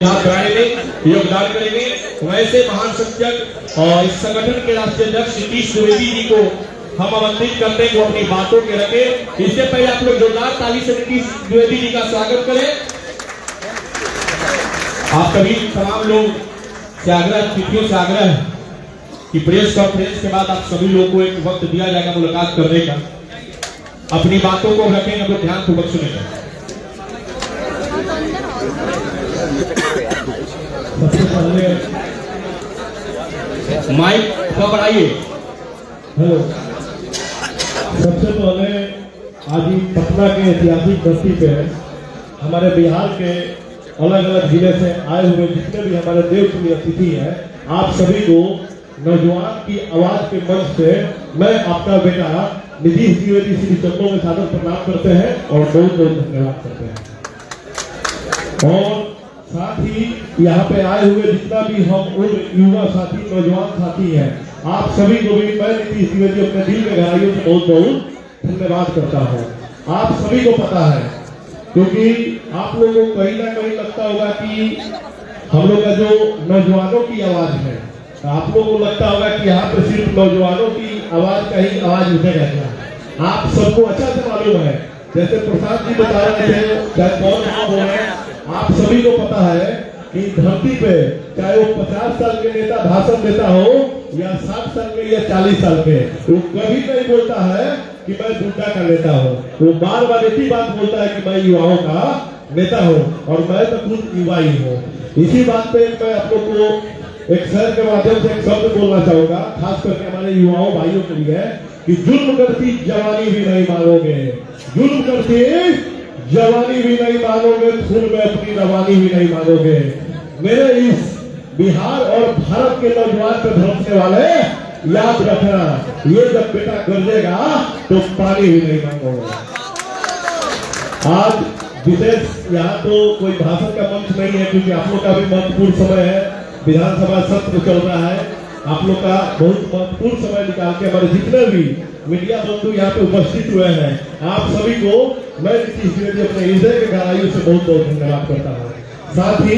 कराने में योगदान करेंगे। वैसे महान संचालक और इस संगठन के राष्ट्रीय अध्यक्ष नीतीश द्विवेदी जी को हम आमंत्रित करते हैं वो अपनी बातों के रखे। इससे पहले आप लोग जोरदार ताली से नीतीश द्विवेदी जी का स्वागत करें। आप सभी तमाम लोग से आग्रह, तिथियों से आग्रह है कि प्रेस कॉन्फ्रेंस के बाद आप सभी लोगों को एक वक्त दिया जाएगा मुलाकात करने का। अपनी बातों को रखेंगे तो ध्यान पूर्वक सुनेंगे। सबसे पहले माइक को बढ़ाइए। हेलो, सबसे पहले आज ही पटना के ऐतिहासिक धरती पे हमारे बिहार के अलग अलग जिले से आए हुए जितने भी हमारे देवप्रिय अतिथि हैं, आप सभी को नौजवान की आवाज के मंच से मैं आपका बेटा नीतीश द्विवेदी श्री चरणों में सादर प्रणाम करते हैं और बहुत बहुत धन्यवाद करते हैं। और साथ ही यहाँ पे आए हुए जितना भी हम उन युवा साथी, नौजवान साथी हैं, आप सभी को भी मैं नीतीश द्विवेदी अपने दिल के गहराइयों से बहुत बहुत धन्यवाद करता हूँ। आप सभी को पता है, क्योंकि आप लोगों को कहीं ना कहीं लगता होगा कि हम लोग का जो नौजवानों की आवाज है, आप लोगों को लगता होगा कि यहाँ पे सिर्फ नौजवानों की आवाज का ही आवाज उठेगा क्या। आप सबको अच्छा से मालूम है, जैसे प्रसाद जी बता रहे थे, चाहे कौन बोल रहे हैं, आप सभी को पता है कि धरती पे चाहे वो 50 साल के नेता भाषण देता हो या 60 साल के या 40 साल के, वो कभी नहीं बोलता है कि मैं बुड्ढा का नेता हूँ। वो बार बार एक ही बात बोलता है कि मैं युवाओं का नेता हूँ और मैं तो खुद युवा ही हूँ। इसी बात पे मैं आप लोग को एक शहर के माध्यम से एक शब्द बोलना चाहूंगा, खास करके हमारे युवाओं भाइयों के लिए, कि जुल्म करती जवानी भी नहीं मानोगे, जुल्म करती जवानी भी नहीं मानोगे, खून में अपनी रवानी भी नहीं मानोगे। मेरे इस बिहार और भारत के नौजवान पे भरोसे वाले याद रखना, ये जब बेटा गरजेगा तो पानी भी नहीं मांगोगे। आज विशेष यहाँ तो कोई भाषण का मंच नहीं है, क्योंकि आप लोग का भी महत्वपूर्ण समय है, विधानसभा सत्र चल रहा है। आप लोग का बहुत महत्वपूर्ण समय निकाल के हमारे जितने भी मीडिया बंधु यहाँ पे उपस्थित हुए हैं, आप सभी को मैं नीतीश द्विवेदी अपने हृदय के गहराइयों से बहुत बहुत धन्यवाद करता हूँ। साथ ही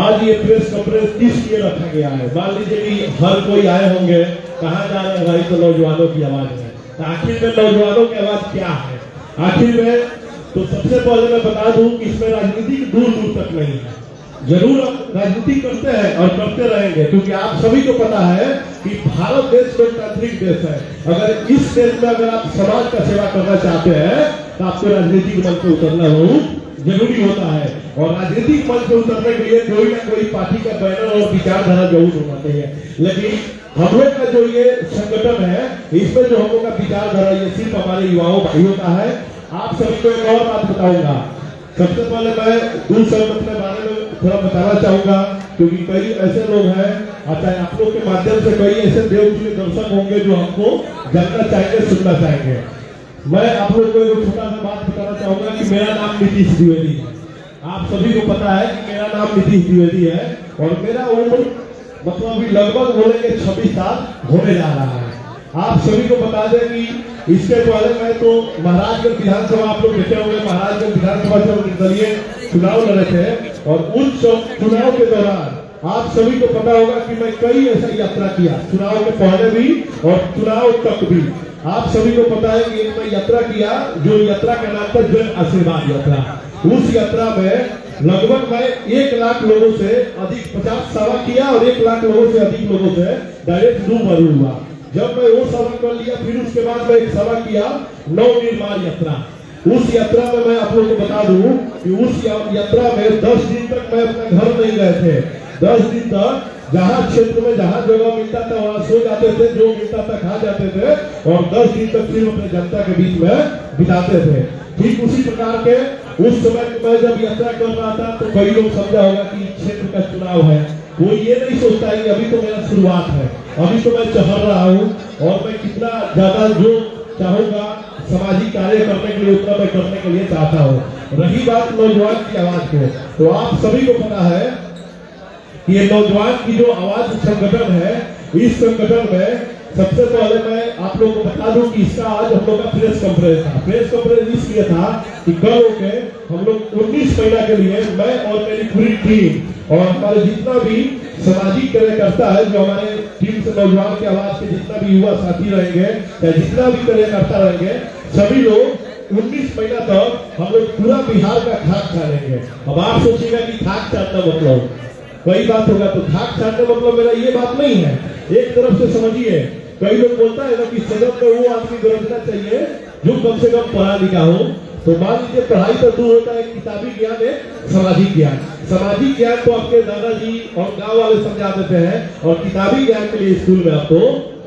आज ये प्रेस कॉन्फ्रेंस किस लिए रखा गया है, मान लीजिए कि हर कोई आए होंगे, कहाँ जा रहे हैं भाई, तो नौजवानों की आवाज है। तो आखिर में नौजवानों की आवाज क्या है आखिर में? तो सबसे पहले मैं बता दूं कि इसमें राजनीति दूर दूर तक नहीं है। जरूर राजनीति करते हैं और करते रहेंगे, क्योंकि आप सभी को पता है कि भारत देश लोकतांत्रिक देश है। अगर इस देश में अगर आप समाज का सेवा करना चाहते हैं तो आपको राजनीतिक मंच पे उतरना बहुत जरूरी होता है। और राजनीतिक मंच पे उतरने के लिए कोई ना कोई पार्टी का बैनर और विचारधारा जरूर होना चाहिए। लेकिन हम लोग का जो ये संगठन है, इसमें जो हम लोग का विचारधारा ये सिर्फ हमारे युवाओं भाइयों का है। आप सभी को एक और बात बताऊंगा। सबसे पहले मैं दूर शब्द अपने बारे में थोड़ा बताना चाहूंगा, क्योंकि कई ऐसे लोग हैं, चाहे आप लोग के माध्यम से कई ऐसे देवप्रिय दर्शक होंगे जो हमको जानना चाहेंगे, सुनना चाहेंगे। मैं आप लोग को एक छोटा सा बात बताना चाहूंगा कि मेरा नाम नीतीश द्विवेदी है। आप सभी को पता है कि मेरा नाम नीतीश द्विवेदी है और मेरा उम्र मतलब अभी लगभग बोलेंगे 26 साल होने जा रहा है। आप सभी को बता दें कि इसके पहले मैं तो महाराजगंज विधानसभा, आप लोग देखे होंगे, महाराजगंज विधानसभा से निर्दलीय चुनाव लड़े थे और उन चुनाव के दौरान आप सभी को पता होगा कि मैं कई ऐसा यात्रा किया, चुनाव के पहले भी और चुनाव तक भी। आप सभी को पता है कि मैं यात्रा किया, जो यात्रा का नाम था जन आशीर्वाद यात्रा। उस यात्रा में लगभग मैं 1 लाख लोगों से अधिक 50 सभा किया और 1 लाख लोगों से अधिक लोगों से डायरेक्ट रूबरू हुआ। जब मैं वो सभा कर लिया, फिर उसके बाद मैं एक सभा किया नवनिर्माण यात्रा। उस यात्रा में मैं आप लोगों को बता दूं कि उस यात्रा में 10 दिन तक मैं अपना घर नहीं गए थे। 10 दिन तक जहाँ क्षेत्र में जहाँ जगह मिलता था वहाँ सो जाते थे, जो मिलता था खा जाते थे और 10 दिन तक फिर अपने जनता के बीच में बिताते थे। ठीक उसी प्रकार के उस समय मैं जब यात्रा कर रहा था तो कई लोग समझा होगा कि क्षेत्र का चुनाव है। वो ये नहीं सोचता है कि अभी तो मेरा शुरुआत है, अभी तो मैं चढ़ रहा हूँ और मैं कितना ज्यादा जो चाहूंगा सामाजिक कार्य करने के लिए उतना मैं करने के लिए चाहता हूँ। रही बात नौजवान की आवाज को, तो आप सभी को पता है कि ये नौजवान की जो आवाज संगठन है, इस संगठन में सबसे पहले मैं आप लोगों को बता दूं कि इसका आज हम लोग का प्रेस कॉन्फ्रेंस था। प्रेस कॉन्फ्रेंस इसलिए था कि कल होके हम लोग 19 महीना के लिए मैं और मेरी पूरी टीम और हमारे जितना भी सामाजिक कार्यकर्ता है, जो हमारे टीम से नौजवान की आवाज के जितना भी युवा साथी रहेंगे या जितना भी कार्यकर्ता रहेंगे, सभी लोग 19 महीना तक हम लोग पूरा बिहार का खाक खा लेंगे। अब आप सोचिएगा कि खाक चाटना मतलब कई बात होगा, तो खाक चाटना मतलब मेरा ये बात नहीं है। एक तरफ से समझिए, कई लोग बोलता है ना कि सदन में वो आदमी गरजना चाहिए जो कम से कम पढ़ा लिखा हो। तो मान लीजिए पढ़ाई तो दूर होता है, किताबी ज्ञान है, सामाजिक ज्ञान। सामाजिक ज्ञान तो आपके दादाजी और गांव वाले समझा देते हैं, और किताबी ज्ञान के लिए स्कूल में आपको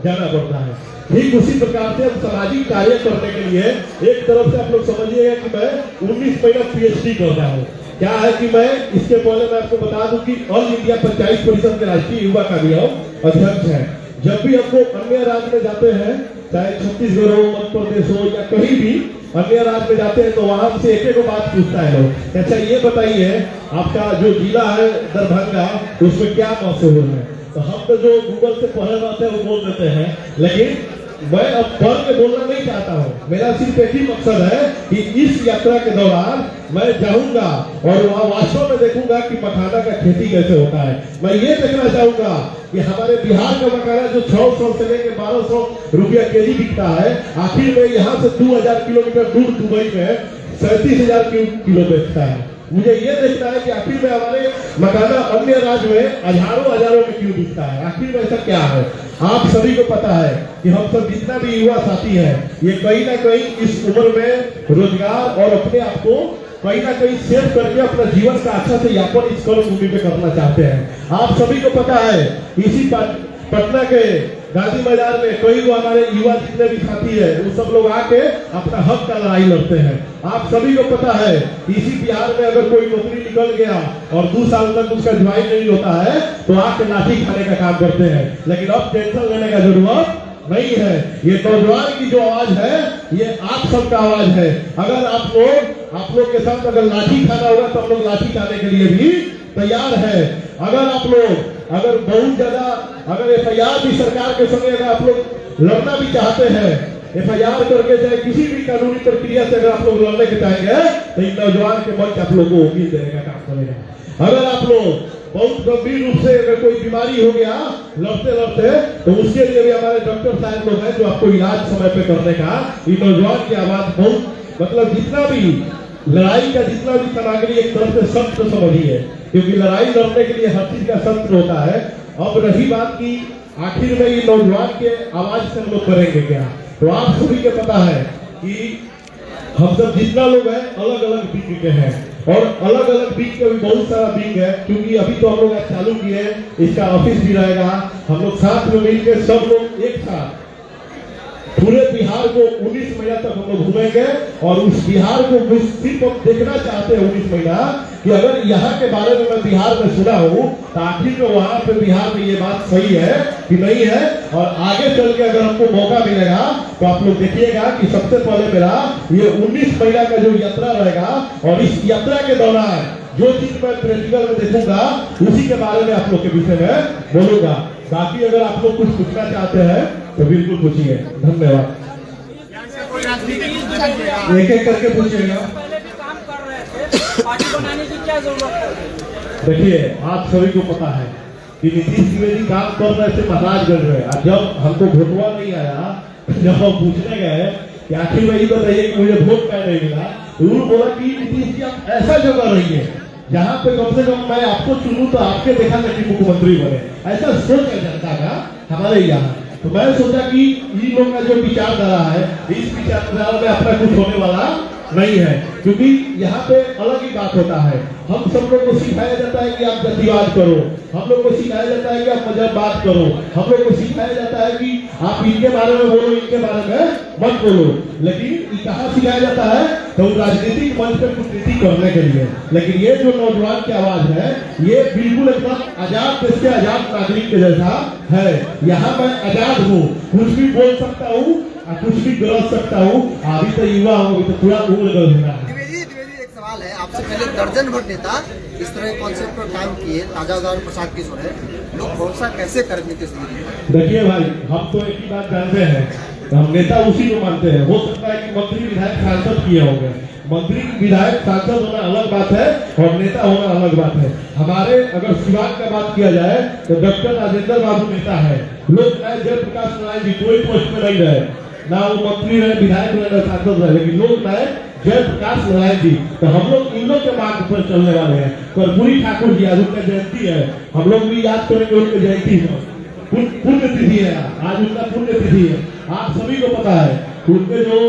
जाना पड़ता है। ठीक उसी प्रकार से हम सामाजिक कार्य करने के लिए एक तरफ से आप लोग समझिएगा कि मैं 19 महीना PhD कर रहा हूँ। क्या है कि मैं इसके पहले मैं आपको बता दूं कि ऑल इंडिया पंचायत परिषद के राष्ट्रीय युवा का भी हम अध्यक्ष है। जब भी हमको अन्य राज्य में जाते हैं, चाहे छत्तीसगढ़ हो, मध्य प्रदेश हो या कहीं भी अन्य राज्य में जाते हैं, तो वहां से एक एक बात पूछता है लोग, अच्छा ये बताइए आपका जो जिला है दरभंगा, उसमें क्या मशहूर है। तो हम तो जो गूगल से पढ़े रहते हैं वो बोल देते हैं, लेकिन मैं अब पढ़ के बोलना नहीं चाहता हूँ। मेरा सिर्फ एक ही मकसद है कि इस यात्रा के दौरान मैं जाऊंगा और वहाँ वास्तव में देखूंगा कि मखाना का खेती कैसे होता है। मैं ये देखना चाहूंगा कि हमारे बिहार का मखाना जो 600 से लेकर 1200 रुपया केजी बिकता है, आखिर में यहाँ से 2000 किलोमीटर दूर दुबई में 37,000 किलो बेचता है। मुझे ये देखना है कि आखिर में हमारे मखाना अन्य राज्य में हजारों में क्यों बिकता है, आखिर में ऐसा क्या है। आप सभी को पता है कि हम सब जितना भी युवा साथी है, ये कहीं ना कहीं इस उम्र में रोजगार और अपने आप को कहीं ना कहीं सेव करके अपना जीवन का अच्छा से यापन इस कर्म भूमि पे करना चाहते हैं। आप सभी को पता है इसी पटना के गांधी मैदान में कई वो हमारे युवा जितने भी साथी है, वो सब लोग आके अपना हक का लड़ाई लड़ते हैं। आप सभी को पता है इसी बिहार में अगर कोई नौकरी निकल गया और 2 साल तक उसका ज्वाइन नहीं होता है, तो आके लाठी खाने का काम करते हैं। लेकिन अब टेंशन लेने का जरूरत नहीं है। ये नौजवान की जो आवाज है, ये आप सबका आवाज है। अगर आप लोग के साथ अगर लाठी खाना होगा तो हम लोग लाठी खाने के लिए भी तैयार है। अगर आप लोग अगर बहुत ज्यादा अगर FIR भी सरकार के संगे अगर आप लोग लड़ना भी चाहते हैं, FIR करके चाहे किसी भी कानूनी प्रक्रिया से अगर आप लोग लड़ने के चाहेंगे, तो इन नौजवान के मंच आप लोगों को उम्मीद देने का काम करेगा। अगर आप लोग बहुत गंभीर रूप से अगर कोई बीमारी हो गया लड़ते तो उसके लिए भी हमारे डॉक्टर साहब लोग हैं जो आपको इलाज समय पे करने का। ये नौजवान की आवाज बहुत मतलब जितना भी लड़ाई का जितना भी सामग्री एक तरफ से शस्त्र समझिए, क्योंकि लड़ाई लड़ने के लिए हर चीज का शस्त्र होता है। अब रही बात की आखिर में ये नौजवान के आवाज से हम लोग करेंगे क्या, तो आप सभी को पता है कि हम सब जितना लोग हैं अलग अलग विंग के हैं, और अलग अलग विंग के भी बहुत सारा विंग है। क्योंकि अभी तो हम लोग चालू किए हैं, इसका ऑफिस भी रहेगा। हम लोग साथ में मिलकर सब लोग एक साथ पूरे बिहार को 19 महीना तक हम लोग घूमेंगे, और उस बिहार को सिर्फ हम देखना चाहते हैं 19 महीना कि अगर यहाँ के बारे में मैं बिहार में सुना हूँ, तो आखिर में वहां पे बिहार में ये बात सही है कि नहीं है। और आगे चल के अगर हमको मौका मिलेगा तो आप लोग देखिएगा कि सबसे पहले मेरा ये 19 महीना का जो यात्रा रहेगा, और इस यात्रा के दौरान जो चीज मैं प्रैक्टिकल में देखूंगा उसी के बारे में आप लोग के विषय में बोलूंगा। बाकी अगर आप लोग कुछ पूछना चाहते हैं तो बिल्कुल पूछिए। धन्यवाद। एक एक करके पूछिएगा। पहले भी काम कर रहे थे, पार्टी बनाने की क्या जरूरत है? देखिए आप सभी को पता है कि नीतीश द्विवेदी काम कर रहे थे महाराजगंज में, और जब हमको वोटवा नहीं आया, जब हम पूछने गए कि आखिर वही बताइए कि मुझे वोट क्यों नहीं मिला, तो उन्होंने बोला कि नीतीश जी आप ऐसा जगह रहिए जहाँ पे कम से कम मैं आपको चुनूं तो आपके देखा नहीं कि मुख्यमंत्री बने। ऐसा सोच है जनता का हमारे यहाँ। तो मैं सोचा कि इन लोग का जो विचारधारा है, इस विचारधारा में अपना कुछ होने वाला नहीं है, क्योंकि यहाँ पे अलग ही बात होता है। हम सब लोग को सिखाया जाता है कि आप जातिवाद करो, हम लोग को सिखाया जाता है कि आप मजहबवाद करो, हम लोग को सिखाया जाता है कि आप इनके बारे में बोलो, इनके बारे में मत बोलो। लेकिन कहाँ सिखाया जाता है, तो राजनीतिक मंच पर कूटनीति करने के लिए। लेकिन ये जो नौजवान की आवाज है, ये बिल्कुल एकदम आजाद देश के आजाद नागरिक के जैसा है। यहाँ मैं आजाद हूँ, कुछ भी बोल सकता हूँ और कुछ भी गलत सकता हूँ। अभी तो युवा हूँ, अभी तो पूरा उम्र गलत होना है। द्विवेदी एक सवाल है आपसे। पहले दर्जन भर नेता इस तरह कॉन्सेप्ट पर काम किए, ताजा उदाहरण प्रसाद किशोर है, लोग भरोसा कैसे करें नीतीश द्विवेदी? देखिए भाई, हम तो एक ही बात जानते हैं, हम नेता उसी को मानते हैं। हो सकता है कि मंत्री विधायक सांसद किए होंगे, मंत्री विधायक सांसद होना अलग बात है और नेता होना अलग बात है। हमारे अगर सिवान का बात किया जाए तो डॉक्टर राजेंद्र बाबू नेता है, लोग जयप्रकाश नारायण जी कोई पोस्ट में नहीं रहे, ना वो मंत्री रहे, विधायक रहे, सांसद रहे, लेकिन लोग नए जयप्रकाश नारायण जी। तो हम लोग इन लोग के मार्ग पर चलने वाले हैं। कर्पूरी ठाकुर जी आज उनका जयंती है, हम लोग भी याद करेंगे उनकी जयंती है, पुण्य तिथि है, आज उनका पुण्य तिथि है। आप सभी को पता है उनके जो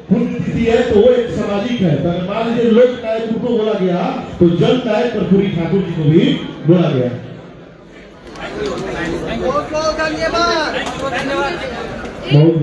पुण्य तिथि है तो वो एक सामाजिक है। तो अगर मान लीजिए लोक नायक उनको बोला गया तो जन नायक कर्पूरी ठाकुर जी को भी बोला गया। बहुत बहुत धन्यवाद। धन्यवाद। बहुत